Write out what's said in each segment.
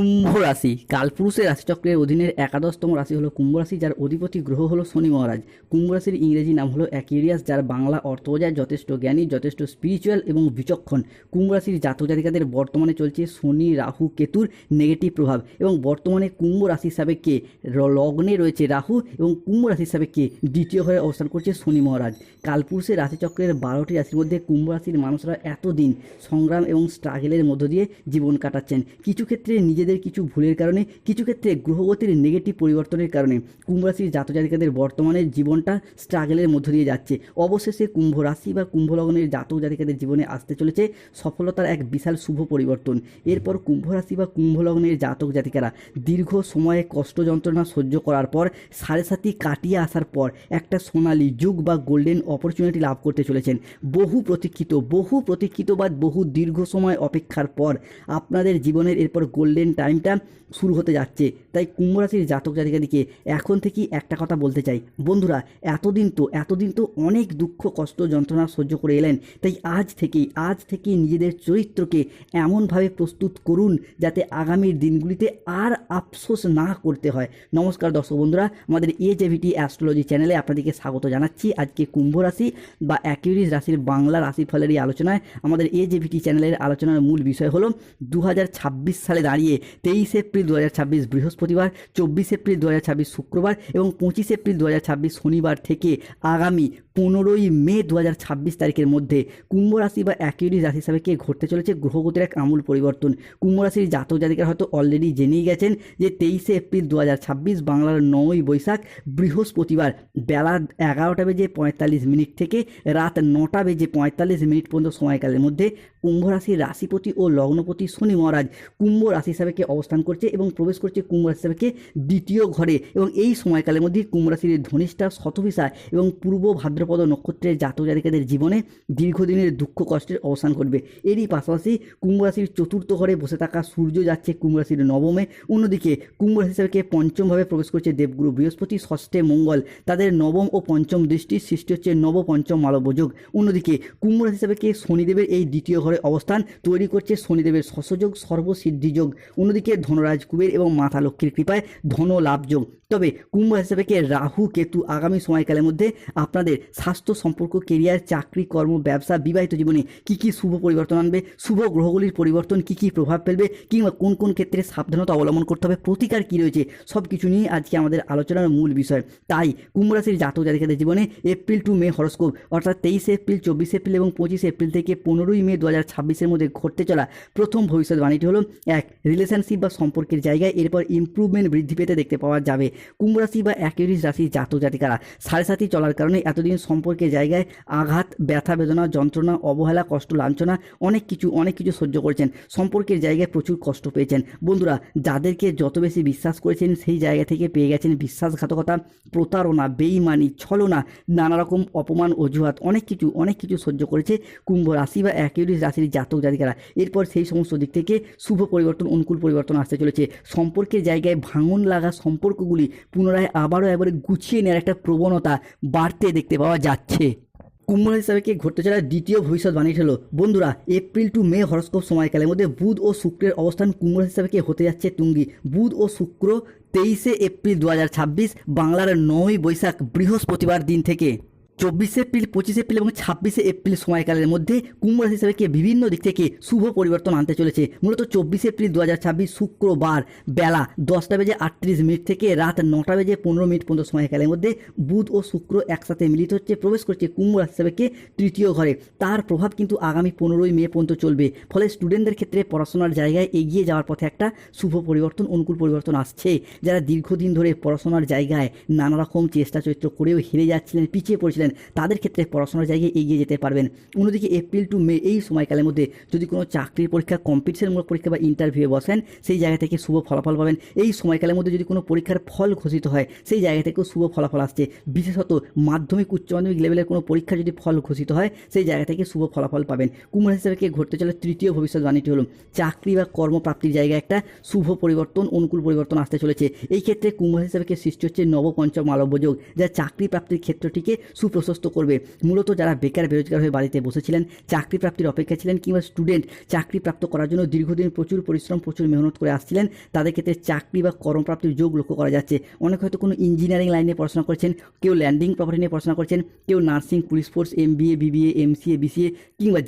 কুম্ভ রাশি কালপুরুষের রাশিচক্রের অধীনের একাদশতম রাশি হলো কুম্ভ রাশি, যার অধিপতি গ্রহ হলো শনি মহারাজ। কুম্ভ রাশির ইংরেজি নাম হলো অ্যাকুয়ারিয়াস, যার বাংলা অর্থ বোঝায় যথেষ্ট জ্ঞানী, যথেষ্ট স্পিরিচুয়াল এবং বিচক্ষণ। কুম্ভ রাশির জাতক জাতিকাদের বর্তমানে চলছে শনি রাহু কেতুর নেগেটিভ প্রভাব, এবং বর্তমানে কুম্ভ রাশির সাপেক্ষে লগ্নে রয়েছে রাহু, এবং কুম্ভ রাশির সাপেক্ষে দ্বিতীয় ঘরে অবস্থান করছে শনি মহারাজ। কালপুরুষের রাশিচক্রের 12টি রাশির মধ্যে কুম্ভ রাশির মানুষরা এতদিন সংগ্রাম এবং স্ট্রাগলের মধ্য দিয়ে জীবন কাটাচ্ছেন। কিছু ক্ষেত্রে নিজেদের কিছু ভুলের কারণে, কিছু ক্ষেত্রে গ্রহগতির নেগেটিভ পরিবর্তনের কারণে কুম্ভ রাশির জাতক জাতিকাদের বর্তমানে জীবনটা স্ট্রাগলের মধ্য দিয়ে যাচ্ছে। অবশেষে কুম্ভ রাশি বা কুম্ভ লগ্নের জাতক জাতিকাদের জীবনে আসতে চলেছে সফলতার এক বিশাল শুভ পরিবর্তন। এরপর কুম্ভ রাশি বা কুম্ভ লগ্নের জাতক জাতিকারা দীর্ঘ সময়ে কষ্ট যন্ত্রণা সহ্য করার পর, সাড়ে সাতি কাটিয়ে আসার পর একটা সোনালী যুগ বা গোল্ডেন অপরচুনিটি লাভ করতে চলেছেন। বহু প্রতীক্ষিত বা বহু দীর্ঘ সময় অপেক্ষার পর আপনাদের জীবনের এরপর গোল্ডেন টাইমটা শুরু হতে যাচ্ছে। তাই কুম্ভ রাশির জাতক জাতিকাদিকে এখন থেকেই একটা কথা বলতে চাই, বন্ধুরা, এতদিন তো অনেক দুঃখ কষ্ট যন্ত্রণা সহ্য করে এলেন। তাই আজ থেকেই নিজেদের চরিত্রকে এমনভাবে প্রস্তুত করুন যাতে আগামীর দিনগুলিতে আর আফসোস না করতে হয়। নমস্কার দর্শক বন্ধুরা, আমাদের AJVT অ্যাস্ট্রোলজি চ্যানেলে আপনাদেরকে স্বাগত জানাচ্ছি। আজকে কুম্ভ রাশি বা অ্যাকুয়ারিয়াস রাশির বাংলা রাশিফলের এই আলোচনায় আমাদের AJVT চ্যানেলের আলোচনার মূল বিষয় হলো 2026 সালে দাঁড়িয়ে 23 এপ্রিল 2026 বৃহস্পতিবার, 24 এপ্রিল 2026 শুক্রবার এবং 25 এপ্রিল 2026 শনিবার থেকে আগামী 15ই মে 2026 তারিখের মধ্যে কুম্ভ রাশি বা অ্যাকুয়ারিয়াস রাশি সাপেক্ষে ঘটতে চলেছে গ্রহগতির এক আমূল পরিবর্তন। কুম্ভ রাশির জাতক জাতিকারা হয়তো অলরেডি জেনেই গেছেন যে 23 এপ্রিল 2026 বাংলার 9ই বৈশাখ বৃহস্পতিবার বেলা 11:45 থেকে রাত 9:45 পর্যন্ত সময়কালের মধ্যে কুম্ভ রাশির রাশিপতি ও লগ্নপতি শনি মহারাজ কুম্ভ রাশি সাপেক্ষে অবস্থান করছে এবং প্রবেশ করছে কুম্ভ রাশি সাপেক্ষে দ্বিতীয় ঘরে। এবং এই সময়কালের মধ্যে কুম্ভ রাশির ধনিষ্ঠা, শতভিষা এবং পূর্ব ভাদ্রপদ নক্ষত্রের জাতক জাতিকাদের জীবনে দীর্ঘদিনের দুঃখ কষ্টের অবসান ঘটবে। এরই পাশাপাশি কুম্ভ রাশির চতুর্থ ঘরে বসে থাকা সূর্য যাচ্ছে কুম্ভ রাশির নবমে। অন্যদিকে কুম্ভ রাশি সাপেক্ষে পঞ্চমভাবে প্রবেশ করছে দেবগুরু বৃহস্পতি, ষষ্ঠে মঙ্গল। তাদের নবম ও পঞ্চম দৃষ্টির সৃষ্টি হচ্ছে নব পঞ্চম মালব্য যোগ। অন্যদিকে কুম্ভ রাশি সাপেক্ষে শনিদেবের এই দ্বিতীয় ঘরে অবস্থান তৈরি করছে শনিদেবের শশযোগ, সর্বসিদ্ধি যোগ। অন্যদিকে ধনরাজ কুবের এবং মাতা লক্ষ্মীর কৃপায় ধন লাভ যোগ। তবে কুম্ভ রাশি সাপেক্ষে রাহু কেতু আগামী সময়কালের মধ্যে আপনাদের স্বাস্থ্য, সম্পর্ক, কেরিয়ার, চাকরি, কর্ম, ব্যবসা, বিবাহিত জীবনে কী শুভ পরিবর্তন আনবে, শুভ গ্রহগুলির পরিবর্তন কী প্রভাব ফেলবে, কিংবা কোন ক্ষেত্রে সাবধানতা অবলম্বন করতে হবে, প্রতিকার কী রয়েছে, সব কিছু নিয়ে আজকে আমাদের আলোচনার মূল বিষয়। তাই কুম্ভ রাশির জাতক জাতিকাদের জীবনে এপ্রিল টু মে হরস্কোপ অর্থাৎ 23 এপ্রিল, 24 এপ্রিল এবং 25 এপ্রিল থেকে 15ই মে 2026 মধ্যে ঘটতে চলা প্রথম ভবিষ্যৎবাণীটি হলো এক, রিলেশনশিপ বা সম্পর্কের জায়গায় এরপর ইমপ্রুভমেন্ট বৃদ্ধি পেতে দেখতে পাওয়া যাবে। কুম্ভ রাশি বা অ্যাকুয়ারিয়াস রাশির জাতক জাতিকারা সাড়ে সাতি চলার কারণে এতদিন সম্পর্কের জায়গায় আঘাত, ব্যথা বেদনা, যন্ত্রণা, অবহেলা, কষ্ট, লাঞ্ছনা অনেক কিছু সহ্য করেছেন। সম্পর্কের জায়গায় প্রচুর কষ্ট পেয়েছেন। বন্ধুরা, যাদেরকে যত বেশি বিশ্বাস করেছেন সেই জায়গা থেকে পেয়ে গেছেন বিশ্বাসঘাতকতা, প্রতারণা, বেইমানি, ছলনা, নানা রকম অপমান, অজুহাত, অনেক কিছু সহ্য করেছে কুম্ভ রাশি বা অ্যাকুয়ারিয়াস রাশির জাতক জাতিকারা। এরপর সেই সমস্ত দিক থেকে শুভ পরিবর্তন, অনুকূল পরিবর্তন আসতে চলেছে। সম্পর্কের জায়গায় ভাঙন লাগা সম্পর্কগুলি পুনরায় আবারও একবারে গুছিয়ে নেওয়ার একটা প্রবণতা বাড়তে দেখতে পাওয়া যাচ্ছে। কুম্ভ রাশি সাপেক্ষে ঘটতে চলা দ্বিতীয় ভবিষ্যৎবাণী হলো, বন্ধুরা, এপ্রিল টু মে হরস্কোপ সময়কালের মধ্যে বুধ ও শুক্রের অবস্থান কুম্ভ রাশি সাপেক্ষে হতে যাচ্ছে তুঙ্গি। বুধ ও শুক্র 23 এপ্রিল 2026 বাংলার 9ই বৈশাখ বৃহস্পতিবার দিন থেকে 24 এপ্রিল, 25 এপ্রিল এবং 26 এপ্রিল সময়কালের মধ্যে কুম্ভ রাশি সাপেক্ষে বিভিন্ন দিক থেকে শুভ পরিবর্তন আনতে চলেছে। মূলত 24 এপ্রিল 2026 শুক্রবার বেলা 10:38 থেকে রাত 9:15 পর্যন্ত সময়কালের মধ্যে বুধ ও শুক্র একসাথে মিলিত হচ্ছে, প্রবেশ করছে কুম্ভ রাশি সাপেক্ষে তৃতীয় ঘরে। তার প্রভাব কিন্তু আগামী 15ই মে পর্যন্ত চলবে। ফলে স্টুডেন্টদের ক্ষেত্রে পড়াশোনার জায়গায় এগিয়ে যাওয়ার পথে একটা শুভ পরিবর্তন, অনুকূল পরিবর্তন আসছে। যারা দীর্ঘদিন ধরে পড়াশোনার জায়গায় নানা রকম চেষ্টা চরিত্র করেও হেরে যাচ্ছিলেন, পিছিয়ে পড়েছিলেন, তাদের ক্ষেত্রে পড়াশোনার জায়গায় এগিয়ে যেতে পারবেন। অন্যদিকে এপ্রিল টু মে এই সময়কালের মধ্যে যদি কোনো চাকরির পরীক্ষা, কম্পিটিশনমূলক পরীক্ষা বা ইন্টারভিউ বসেন, সেই জায়গা থেকে শুভ ফলাফল পাবেন। এই সময়কালের মধ্যে যদি কোনো পরীক্ষার ফল ঘোষিত হয়, সেই জায়গা থেকেও শুভ ফলাফল আসছে। বিশেষত মাধ্যমিক, উচ্চ মাধ্যমিক লেভেলের কোনো পরীক্ষা যদি ফল ঘোষিত হয়, সেই জায়গা থেকে শুভ ফলাফল পাবেন। কুম্ভ রাশি হিসেবে ঘটতে চলে তৃতীয় ভবিষ্যৎবাণীটি হলো চাকরি বা কর্মপ্রাপ্তির জায়গায় একটা শুভ পরিবর্তন, অনুকূল পরিবর্তন আসতে চলেছে। এই ক্ষেত্রে কুম্ভ রাশি হিসেবে সৃষ্টি হচ্ছে নবপঞ্চম মালব্য যোগ, যা চাকরি প্রাপ্তির ক্ষেত্রটিকে সুপ্রসিদ্ধ প্রশস্ত করবে। মূলত যারা বেকার বেরোজগার হয়ে বাড়িতে বসেছিলেন, চাকরি প্রাপ্তির অপেক্ষা ছিলেন, কিংবা স্টুডেন্ট চাকরি প্রাপ্ত করার জন্য দীর্ঘদিন প্রচুর পরিশ্রম প্রচুর মেহনত করে আসছিলেন, তাদের ক্ষেত্রে চাকরি বা কর্মপ্রাপ্তির যোগ লক্ষ্য করা যাচ্ছে। অনেক হয়তো কোনো ইঞ্জিনিয়ারিং লাইনে পড়াশোনা করছেন, কেউ ল্যান্ডিং প্রপার্টি নিয়ে পড়াশোনা করছেন, কেউ nursing, police force, MBA, BBA, MCA, BCA কিংবা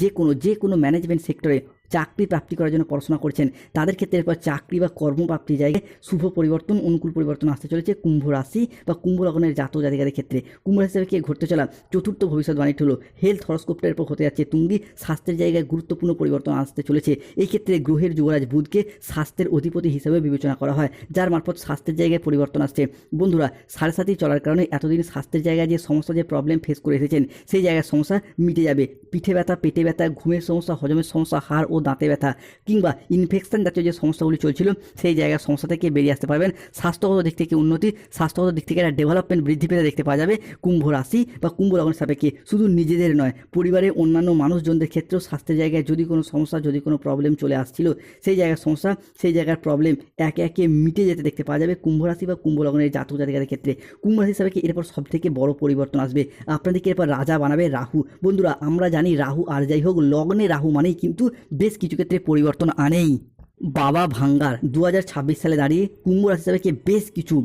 যে কোনো ম্যানেজমেন্ট সেক্টরে চাকরি প্রাপ্তি করার জন্য পড়াশোনা করছেন, তাদের ক্ষেত্রে এরপর চাকরি বা কর্মপ্রাপ্তির জায়গায় শুভ পরিবর্তন, অনুকূল পরিবর্তন আসতে চলেছে কুম্ভ রাশি বা কুম্ভ লগ্নের জাতক জাতিকাদের ক্ষেত্রে। কুম্ভ রাশি হিসেবে ঘটতে চলা চতুর্থ ভবিষ্যৎবাণীটি হলো হেলথ হরস্কোপটার এরপর হতে যাচ্ছে তুঙ্গি। স্বাস্থ্যের জায়গায় গুরুত্বপূর্ণ পরিবর্তন আসতে চলেছে। এই ক্ষেত্রে গ্রহের যুবরাজ বুধকে স্বাস্থ্যের অধিপতি হিসেবে বিবেচনা করা হয়, যার মারফত স্বাস্থ্যের জায়গায় পরিবর্তন আসছে। বন্ধুরা, 7.5 চলার কারণে এতদিন স্বাস্থ্যের জায়গায় যে সমস্যা, যে প্রবলেম ফেস করে এসেছেন, সেই জায়গার সমস্যা মিটে যাবে। পিঠে ব্যথা, পেটে ব্যথা, ঘুমের সমস্যা, হজমের সমস্যা, হাড় ও দাঁতে ব্যথা কিংবা ইনফেকশন জাতীয় যে সমস্যাগুলি চলছিল, সেই জায়গার সমস্যা থেকে বেরিয়ে আসতে পারবেন। স্বাস্থ্যগত দিক থেকে উন্নতি, স্বাস্থ্যগত দিক থেকে একটা ডেভেলপমেন্ট বৃদ্ধি পেতে দেখতে পাওয়া যাবে কুম্ভ রাশি বা কুম্ভ লগ্নের সাপেক্ষে। শুধু নিজেদের নয়, পরিবারের অন্যান্য মানুষজনদের ক্ষেত্রেও স্বাস্থ্যের জায়গায় যদি কোনো সমস্যা, যদি কোনো প্রবলেম চলে আসছিল, সেই জায়গার সমস্যা, সেই জায়গার প্রবলেম একে একে মিটে যেতে দেখতে পাওয়া যাবে কুম্ভ রাশি বা কুম্ভ লগ্নের জাতক জাতিকাদের ক্ষেত্রে। কুম্ভ রাশি সাপেক্ষে এরপর সব থেকে বড় পরিবর্তন আসবে। আপনাদেরকে এরপর রাজা বানাবে রাহু। বন্ধুরা, আমরা জানি রাহু আর যাই হোক, লগ্নে রাহু মানেই কিন্তু বেশ কিছু ক্ষেত্রে পরিবর্তন আনেই। বাবা ভাঙ্গার 2026 সালে দাঁড়িয়ে কুম্ভ রাশি হিসাবে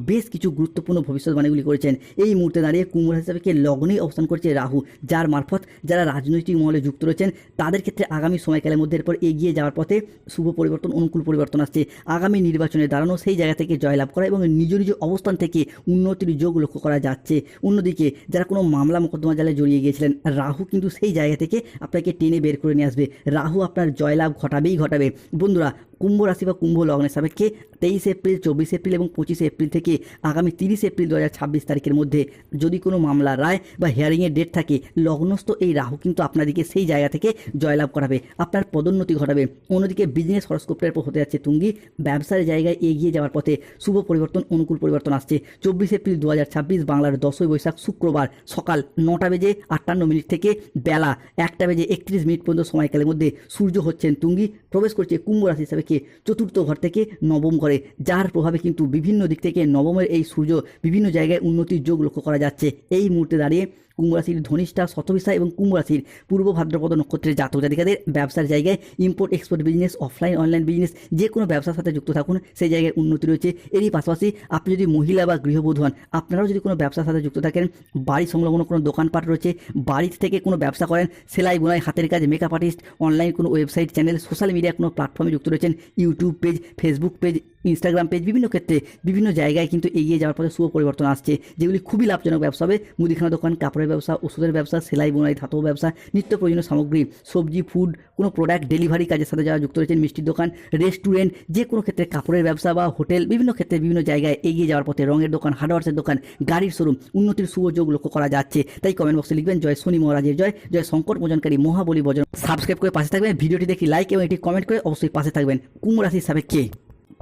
বেশ কিছু গুরুত্বপূর্ণ ভবিষ্যৎবাণীগুলি করেছেন। এই মুহূর্তে দাঁড়িয়ে কুম্ভ রাশি হিসাবে লগ্নেই অবস্থান করছে রাহু, যার মারফত যারা রাজনৈতিক মহলে যুক্ত রয়েছেন, তাদের ক্ষেত্রে আগামী সময়কালের মধ্যে এরপর এগিয়ে যাওয়ার পথে শুভ পরিবর্তন, অনুকূল পরিবর্তন আসছে। আগামী নির্বাচনে দাঁড়ানো, সেই জায়গা থেকে জয়লাভ করা এবং নিজ নিজ অবস্থান থেকে উন্নতির যোগ লক্ষ্য করা যাচ্ছে। অন্যদিকে যারা কোনো মামলা মোকদ্দমা জালে জড়িয়ে গিয়েছিলেন, রাহু কিন্তু সেই জায়গা থেকে আপনাকে টেনে বের করে নিয়ে আসবে। রাহু আপনার জয়লাভ ঘটাবে। বন্ধুরা, কুম্ভ রাশি বা কুম্ভ লগ্নের সাপেক্ষে 23 এপ্রিল, 24 এপ্রিল এবং 25 এপ্রিল থেকে আগামী 30 এপ্রিল 2026 তারিখের মধ্যে যদি কোনো মামলা, রায় বা হিয়ারিংয়ের ডেট থাকে, লগ্নস্থ এই রাহু কিন্তু আপনাদেরকে সেই জায়গা থেকে জয়লাভ করাবে, আপনার পদোন্নতি ঘটাবে। অন্যদিকে বিজনেস হরস্কোপের উপর হতে যাচ্ছে তুঙ্গি। ব্যবসার জায়গায় এগিয়ে যাওয়ার পথে শুভ পরিবর্তন, অনুকূল পরিবর্তন আসছে। 24 এপ্রিল 2026 বাংলার 10ই বৈশাখ শুক্রবার সকাল 9:58 থেকে বেলা 1:31 পর্যন্ত সময়কালের মধ্যে সূর্য হচ্ছেন তুঙ্গি, প্রবেশ করছে কুম্ভ রাশি হিসাবে চতুর্থ ঘর থেকে নবম ঘরে, যার প্রভাবে কিন্তু বিভিন্ন দিক থেকে নবমের এই সূর্য বিভিন্ন জায়গায় উন্নতির যোগ লক্ষ্য করা যাচ্ছে। এই মুহূর্তে দাঁড়িয়ে কুম্ভ রাশির ধনিষ্ঠা, শতভিসা এবং কুম্ভ রাশির পূর্ব ভাদ্রপদ নক্ষত্রের জাতক জাতিকাদের ব্যবসার জায়গায় import export business, offline online business, যে কোনো ব্যবসার সাথে যুক্ত থাকুন, সেই জায়গায় উন্নতি রয়েছে। এরই পাশাপাশি আপনি যদি মহিলা বা গৃহবধূ হন, আপনারাও যদি কোনো ব্যবসার সাথে যুক্ত থাকেন, বাড়ি সংলগ্ন কোনো দোকানপাট রয়েছে, বাড়ি থেকে কোনো ব্যবসা করেন, সেলাই বোনাই, হাতের কাজ, মেকআপ আর্টিস্ট, অনলাইন কোনো ওয়েবসাইট, চ্যানেল, সোশ্যাল মিডিয়া কোনো প্ল্যাটফর্মে যুক্ত রয়েছেন, YouTube page, Facebook page, Instagram page, বিভিন্ন ক্ষেত্রে বিভিন্ন জায়গায় কিন্তু এগিয়ে যাওয়ার পথে শুভ পরিবর্তন আসছে, যেগুলি খুবই লাভজনক ব্যবসা হবে। মুদিখানা দোকান, কাপড়ের ব্যবসা, ওষুধের ব্যবসা, সেলাই বোনাই, ধাতব ব্যবসা, নিত্য প্রয়োজনীয় সামগ্রী, সবজি, ফুড, কোনো প্রোডাক্ট ডেলিভারি কাজের সাথে যারা যুক্ত রয়েছেন, মিষ্টির দোকান, রেস্টুরেন্ট, যে কোনো ক্ষেত্রে কাপড়ের ব্যবসা বা হোটেল, বিভিন্ন ক্ষেত্রে বিভিন্ন জায়গায় এগিয়ে যাওয়ার পথে রঙের দোকান, হার্ডওয়ার্সের দোকান, গাড়ির শোরুম, উন্নতির শুভ যোগ লক্ষ্য করা যাচ্ছে। তাই কমেন্ট বক্সে লিখবেন জয় শনি মহারাজের জয়, জয় সংকট মোচনকারী মহাবলী বজন। সাবস্ক্রাইব করে পাশে থাকবেন, ভিডিওটি দেখি লাইক এবং এটি কমেন্ট করে অবশ্যই পাশে থাকবেন। কুম্ভ রাশির সাপেক্ষে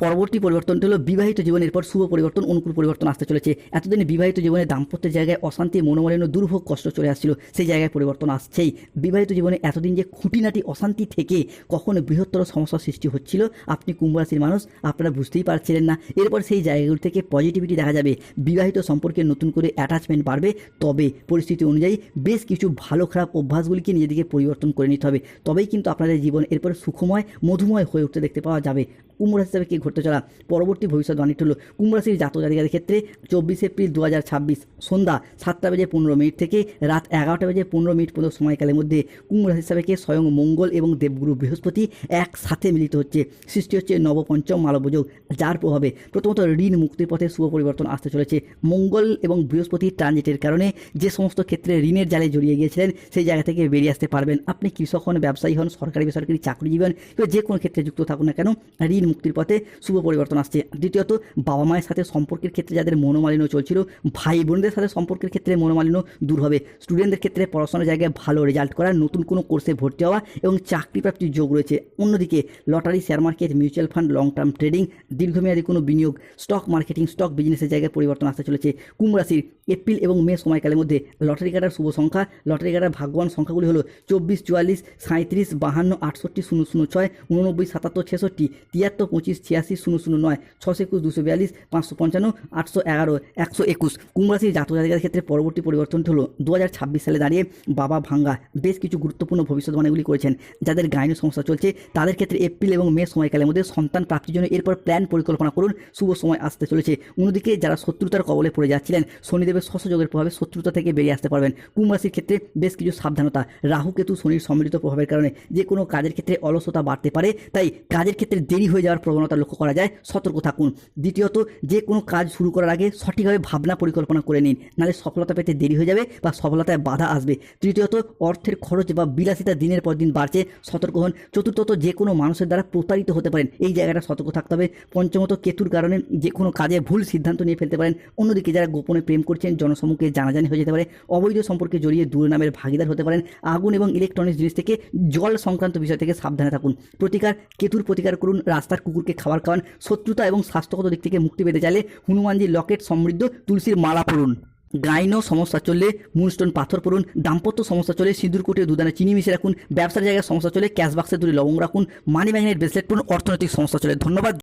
পরবর্তী পরিবর্তনটি হলো বিবাহিত জীবনের পর শুভ পরিবর্তন, অনুকূল পরিবর্তন আসতে চলেছে। এতদিন বিবাহিত জীবনে দাম্পত্যের জায়গায় অশান্তি, মনোমালিন্য, দুর্ভোগ, কষ্ট চলে আসছিল, সেই জায়গায় পরিবর্তন আসছেই। বিবাহিত জীবনে এতদিন যে খুঁটিনাটি অশান্তি থেকে কখনো বৃহত্তর সমস্যার সৃষ্টি হচ্ছিল, আপনি কুম্ভ রাশির মানুষ আপনারা বুঝতেই পারছিলেন না। এরপর সেই জায়গাগুলি থেকে পজিটিভিটি দেখা যাবে, বিবাহিত সম্পর্কে নতুন করে অ্যাটাচমেন্ট বাড়বে। তবে পরিস্থিতি অনুযায়ী বেশ কিছু ভালো খারাপ অভ্যাসগুলিকে নিজেদিকে পরিবর্তন করে নিতে হবে, তবেই কিন্তু আপনাদের জীবন এরপর সুখময়, মধুময় হয়ে উঠতে দেখতে পাওয়া যাবে। কুম্ভ রাশি হিসাবে কি ঘটতে চলা পরবর্তী ভবিষ্যৎবাণীটি হলো কুম্ভ রাশির জাতক জাতিকাদের ক্ষেত্রে 24 এপ্রিল 2026 সন্ধ্যা 7:15 থেকে রাত 11:15 পর্যন্ত সময়কালের মধ্যে কুম্ভ রাশি হিসাবে স্বয়ং মঙ্গল এবং দেবগুরু বৃহস্পতি একসাথে মিলিত হচ্ছে, সৃষ্টি হচ্ছে নবপঞ্চম মালবযোগ, যার প্রভাবে প্রথমত ঋণ মুক্তির পথে শুভ পরিবর্তন আসতে চলেছে। মঙ্গল এবং বৃহস্পতির ট্রানজিটের কারণে যে সমস্ত ক্ষেত্রে ঋণের জালে জড়িয়ে গিয়েছিলেন, সেই জায়গা থেকে বেরিয়ে আসতে পারবেন। আপনি কৃষক হন, ব্যবসায়ী হন, সরকারি বেসরকারি চাকরিজীবী হন, যে কোনো ক্ষেত্রে যুক্ত থাকুন না কেন, ঋণ মুক্তির পথে শুভ পরিবর্তন আসছে। দ্বিতীয়ত, বাবা মায়ের সাথে সম্পর্কের ক্ষেত্রে যাদের মনোমালিন্য চলছিল, ভাই বোনদের সাথে সম্পর্কের ক্ষেত্রে মনোমালিন্য দূর হবে। স্টুডেন্টদের ক্ষেত্রে পড়াশোনার জায়গায় ভালো রেজাল্ট করা, নতুন কোনো কোর্সে ভর্তি হওয়া এবং চাকরি প্রাপ্তির যোগ রয়েছে। অন্যদিকে lottery, share market, mutual fund, long term trading, দীর্ঘমেয়াদী কোনো বিনিয়োগ, স্টক মার্কেটিং, স্টক বিজনেসের জায়গায় পরিবর্তন আসতে চলেছে। কুম্ভ রাশির এপ্রিল এবং মে সময়কালের মধ্যে লটারি কাটার শুভ সংখ্যা, লটারি কাটার ভাগ্যবান সংখ্যাগুলি হলো 24, 44, 37, 52, 68, 006, 89, 77, 66, 73, 7325860009 621 242 555 811 কুম্ভ রাশির জাতক জাতিকাদের ক্ষেত্রে পরবর্তী পরিবর্তনটি হলো 2026 সালে দাঁড়িয়ে বাবা ভাঙ্গা বেশ কিছু গুরুত্বপূর্ণ ভবিষ্যৎবাণীগুলি করেছেন। যাদের গাইনো সমস্যা চলছে তাদের ক্ষেত্রে এপ্রিল এবং মে সময়কালের মধ্যে সন্তান প্রাপ্তির জন্য এরপর প্ল্যান পরিকল্পনা করুন, শুভ সময় আসতে চলেছে। অন্যদিকে যারা শত্রুতার কবলে পড়ে যাচ্ছিলেন শনিদেবের শশযোগের প্রভাবে শত্রুতা থেকে বেরিয়ে আসতে পারবেন। কুম্ভ রাশির ক্ষেত্রে বেশ কিছু সাবধানতা, রাহু কেতু শনির সম্মিলিত প্রভাবের কারণে যে কোনো কাজের ক্ষেত্রে অলসতা বাড়তে পারে, তাই কাজের ক্ষেত্রে দেরি হয়ে যাওয়ার প্রবণতা লক্ষ্য করা যায়, সতর্ক থাকুন। দ্বিতীয়ত, যে কোনো কাজ শুরু করার আগে সঠিকভাবে ভাবনা পরিকল্পনা করে নিন, নাহলে সফলতা পেতে দেরি হয়ে যাবে বা সফলতায় বাধা আসবে। তৃতীয়ত, অর্থের খরচ বা বিলাসিতা দিনের পর দিন বাড়ছে, সতর্ক হন। চতুর্থত, যে কোনো মানুষের দ্বারা প্রতারিত হতে পারেন, এই জায়গাটা সতর্ক থাকতে হবে। পঞ্চমত, কেতুর কারণে যে কোনো কাজে ভুল সিদ্ধান্ত নিয়ে ফেলতে পারেন। অন্যদিকে যারা গোপনে প্রেম করছেন জনসম্মুখে জানাজানি হয়ে যেতে পারে, অবৈধ সম্পর্কে জড়িয়ে দুর্নামের ভাগিদার হতে পারেন। আগুন এবং ইলেকট্রনিক্স জিনিস থেকে, জল সংক্রান্ত বিষয় থেকে সাবধানে থাকুন। প্রতিকার, কেতুর প্রতিকার করুন, রাস্তার কুকুরকে খাবার খাওয়ান। শত্রুতা এবং স্বাস্থ্যগত দিক থেকে মুক্তি পেতে চাইলে হনুমানজি লকেট সমৃদ্ধ তুলসীর মালা পড়ুন। গাইনো সমস্যা চললে মুনস্টোন পাথর পড়ুন। দাম্পত্য সমস্যা চলে সিঁদুর কোটে দুদানা চিনি মিশিয়ে রাখুন। ব্যবসার জায়গায় সমস্যা চলে ক্যাশ বাক্সে 2 লবঙ্গ রাখুন। মানি ম্যাগনেট ব্রেসলেট পড়ুন। অর্থনৈতিক সমস্যা চলে। ধন্যবাদ।